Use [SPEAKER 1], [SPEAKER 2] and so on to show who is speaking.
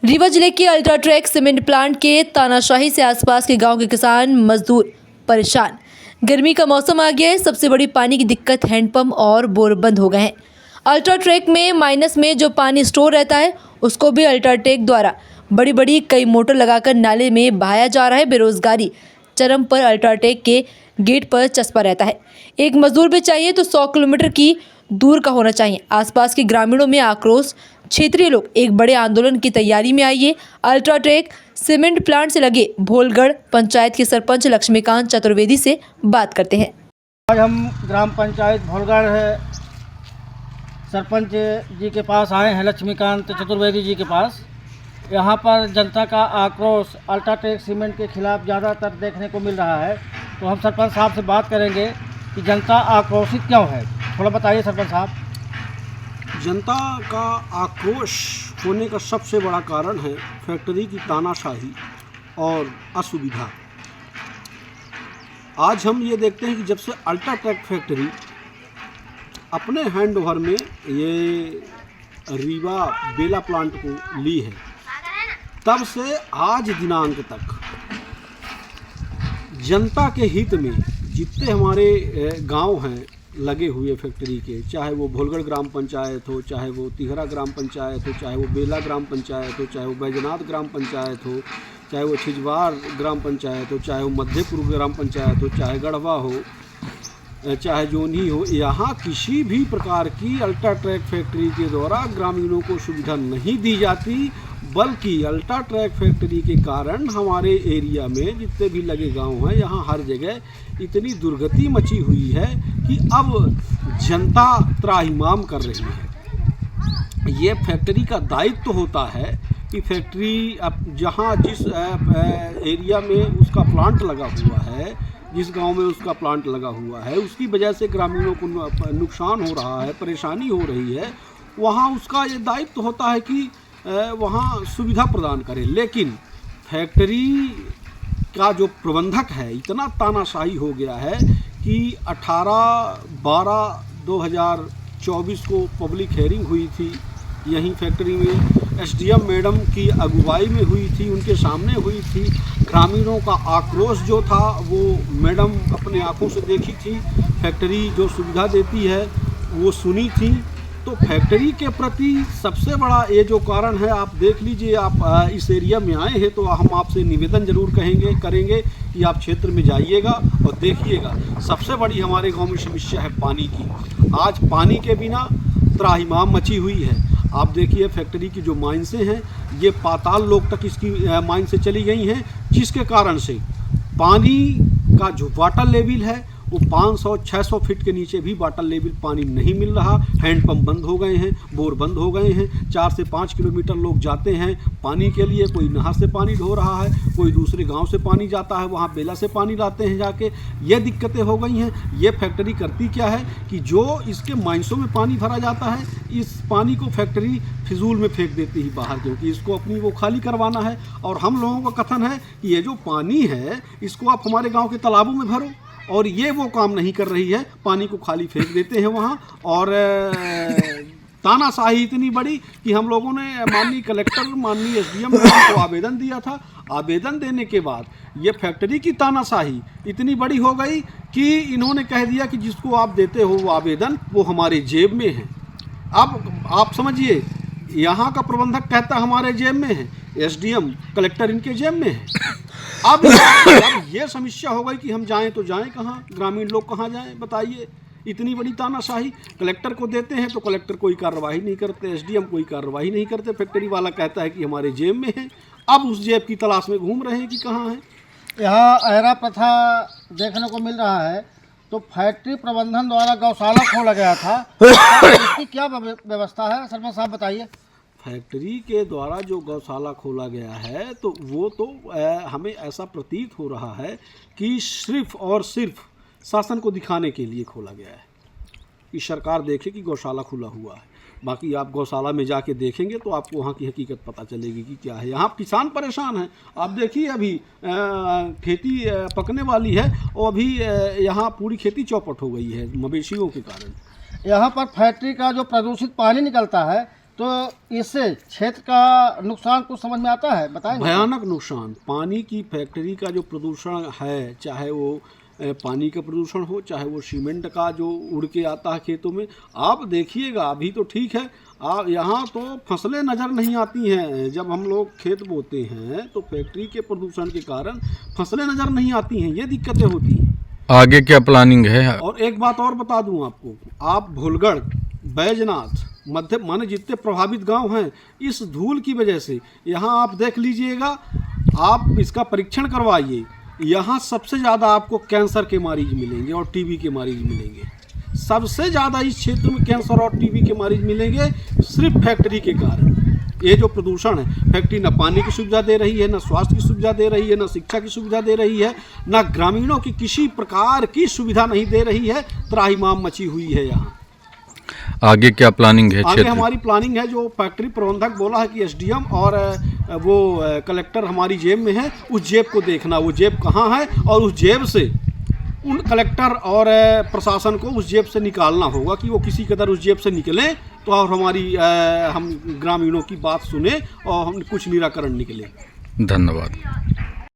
[SPEAKER 1] रीवा जिले के UltraTech cement plant के तानाशाही से आसपास के गांव के किसान मजदूर परेशान। गर्मी का मौसम आ गया है। सबसे बड़ी पानी की दिक्कत हैंडपंप और बोर बंद हो गए हैं। अल्ट्राटेक में माइनस में जो पानी स्टोर रहता है उसको भी अल्ट्राटेक द्वारा बड़ी बड़ी कई मोटर लगाकर नाले में बहाया जा रहा है। बेरोजगारी चरम पर अल्ट्राटेक के गेट पर चस्पा रहता है। एक मजदूर भी चाहिए तो 100 किलोमीटर की दूर का होना चाहिए। आसपास के ग्रामीणों में आक्रोश। क्षेत्रीय लोग एक बड़े आंदोलन की तैयारी में आइए। अल्ट्राटेक सीमेंट प्लांट से लगे भोलगढ़ पंचायत के सरपंच लक्ष्मीकांत चतुर्वेदी से बात करते हैं।
[SPEAKER 2] आज हम ग्राम पंचायत भोलगढ़ सरपंच जी के पास आए हैं, लक्ष्मीकांत चतुर्वेदी जी के पास। यहाँ पर जनता का आक्रोश अल्ट्राटेक सीमेंट के खिलाफ ज़्यादातर देखने को मिल रहा है। तो हम सरपंच साहब से बात करेंगे कि जनता आक्रोशित क्यों है। थोड़ा बताइए सरपंच साहब।
[SPEAKER 3] जनता का आक्रोश होने का सबसे बड़ा कारण है फैक्ट्री की तानाशाही और असुविधा। आज हम ये देखते हैं कि जब से अल्ट्राटेक फैक्ट्री अपने हैंडओवर में ये रीवा बेला प्लांट को ली है, तब से आज दिनांक तक जनता के हित में जितने हमारे गांव हैं लगे हुए फैक्ट्री के, चाहे वो भोलगढ़ ग्राम पंचायत हो, चाहे वो तिहरा ग्राम पंचायत हो, चाहे वो बेला ग्राम पंचायत हो, चाहे वो बैजनाथ ग्राम पंचायत हो, चाहे वो छिजवार ग्राम पंचायत हो, चाहे वो मध्यपुर ग्राम पंचायत हो, चाहे गढ़वा हो, चाहे जोनी हो, यहाँ किसी भी प्रकार की अल्ट्राटेक फैक्ट्री के द्वारा ग्रामीणों को सुविधा नहीं दी जाती। बल्कि अल्ट्राटेक फैक्ट्री के कारण हमारे एरिया में जितने भी लगे गांव हैं, यहाँ हर जगह इतनी दुर्गति मची हुई है कि अब जनता त्राहिमाम कर रही है। ये फैक्ट्री का दायित्व होता है कि फैक्ट्री अब जहाँ जिस एरिया में उसका प्लांट लगा हुआ है, जिस गांव में उसका प्लांट लगा हुआ है, उसकी वजह से ग्रामीणों को नुकसान हो रहा है, परेशानी हो रही है, वहाँ उसका ये दायित्व होता है कि वहाँ सुविधा प्रदान करें। लेकिन फैक्ट्री का जो प्रबंधक है इतना तानाशाही हो गया है कि 18/12/2024 को पब्लिक हेयरिंग हुई थी यहीं फैक्ट्री में, एसडीएम मैडम की अगुवाई में हुई थी, उनके सामने हुई थी। ग्रामीणों का आक्रोश जो था वो मैडम अपने आंखों से देखी थी, फैक्ट्री जो सुविधा देती है वो सुनी थी। तो फैक्ट्री के प्रति सबसे बड़ा ये जो कारण है, आप देख लीजिए, आप इस एरिया में आए हैं तो हम आपसे निवेदन जरूर करेंगे कि आप क्षेत्र में जाइएगा और देखिएगा। सबसे बड़ी हमारे गांव में समस्या है पानी की। आज पानी के बिना त्राहिमाम मची हुई है। आप देखिए फैक्ट्री की जो माइंसें हैं ये पाताल लोक तक इसकी माइन से चली गई हैं, जिसके कारण से पानी का जो वाटर लेवल है वो 500-600 फीट के नीचे भी वाटर लेवल पानी नहीं मिल रहा। हैंडपंप बंद हो गए हैं, बोर बंद हो गए हैं। 4 से 5 किलोमीटर लोग जाते हैं पानी के लिए। कोई नहर से पानी ढो रहा है, कोई दूसरे गांव से पानी जाता है, वहां बेला से पानी लाते हैं जाके। ये दिक्कतें हो गई हैं। ये फैक्ट्री करती क्या है कि जो इसके माइंसों में पानी भरा जाता है, इस पानी को फैक्ट्री फिजूल में फेंक देती है बाहर, क्योंकि इसको अपनी वो खाली करवाना है। और हम लोगों का कथन है कि ये जो पानी है इसको आप हमारे गाँव के तालाबों में भरो, और ये वो काम नहीं कर रही है, पानी को खाली फेंक देते हैं वहाँ। और तानाशाही इतनी बड़ी कि हम लोगों ने माननीय कलेक्टर, माननीय एसडीएम को आवेदन दिया था। आवेदन देने के बाद ये फैक्ट्री की तानाशाही इतनी बड़ी हो गई कि इन्होंने कह दिया कि जिसको आप देते हो वो आवेदन वो हमारे जेब में है। अब आप समझिए, यहाँ का प्रबंधक कहता हमारे जेब में है, एसडीएम कलेक्टर इनके जेब में है। अब ये समस्या हो गई कि हम जाएं तो जाएं कहाँ, ग्रामीण लोग कहाँ जाएं, बताइए। इतनी बड़ी तानाशाही। कलेक्टर को देते हैं तो कलेक्टर कोई कार्रवाई नहीं करते, एसडीएम कोई कार्रवाई नहीं करते। फैक्ट्री वाला कहता है कि हमारे जेब में है। अब उस जेब की तलाश में घूम रहे हैं कि कहाँ है।
[SPEAKER 2] यहाँ अहरा प्रथा देखने को मिल रहा है। तो फैक्ट्री प्रबंधन द्वारा गौशाला खोला गया था, इसकी क्या व्यवस्था है सरपंच साहब बताइए।
[SPEAKER 3] फैक्ट्री के द्वारा जो गौशाला खोला गया है तो वो तो हमें ऐसा प्रतीत हो रहा है कि सिर्फ और सिर्फ शासन को दिखाने के लिए खोला गया है कि सरकार देखे कि गौशाला खुला हुआ है। बाकी आप गौशाला में जाके देखेंगे तो आपको वहाँ की हकीकत पता चलेगी कि क्या है। यहाँ किसान परेशान हैं। आप देखिए अभी खेती पकने वाली है और अभी यहाँ पूरी खेती चौपट हो गई है मवेशियों के कारण।
[SPEAKER 2] यहाँ पर फैक्ट्री का जो प्रदूषित पानी निकलता है तो इससे क्षेत्र का नुकसान कुछ समझ में आता है, बताएंगे?
[SPEAKER 3] भयानक नुकसान। पानी की फैक्ट्री का जो प्रदूषण है, चाहे वो पानी का प्रदूषण हो, चाहे वो सीमेंट का जो उड़ के आता है खेतों में। आप देखिएगा, अभी तो ठीक है, आप यहाँ तो फसलें नज़र नहीं आती हैं। जब हम लोग खेत बोते हैं तो फैक्ट्री के प्रदूषण के कारण फसलें नज़र नहीं आती हैं, ये दिक्कतें होती हैं।
[SPEAKER 4] आगे क्या प्लानिंग है?
[SPEAKER 3] और एक बात और बता दूं आपको, आप भूलगढ़, बैजनाथ, मध्य माने जितने प्रभावित गांव हैं, इस धूल की वजह से यहाँ आप देख लीजिएगा, आप इसका परीक्षण करवाइए, यहाँ सबसे ज़्यादा आपको कैंसर के मरीज मिलेंगे और टीबी के मरीज मिलेंगे। सबसे ज़्यादा इस क्षेत्र में कैंसर और टीबी के मरीज मिलेंगे सिर्फ फैक्ट्री के कारण। ये जो प्रदूषण है, फैक्ट्री न पानी की सुविधा दे रही है, न स्वास्थ्य की सुविधा दे रही है, न शिक्षा की सुविधा दे रही है, न ग्रामीणों की किसी प्रकार की सुविधा नहीं दे रही है। त्राहिमाम मची हुई है यहाँ।
[SPEAKER 4] आगे क्या प्लानिंग है?
[SPEAKER 3] आगे हमारी प्लानिंग है, जो फैक्ट्री प्रबंधक बोला है कि एसडीएम और वो कलेक्टर हमारी जेब में है, उस जेब को देखना, वो जेब कहाँ है, और उस जेब से उन कलेक्टर और प्रशासन को उस जेब से निकालना होगा कि वो किसी कदर उस जेब से निकलें तो और हमारी हम ग्रामीणों की बात सुने और हम कुछ निराकरण निकले।
[SPEAKER 4] धन्यवाद।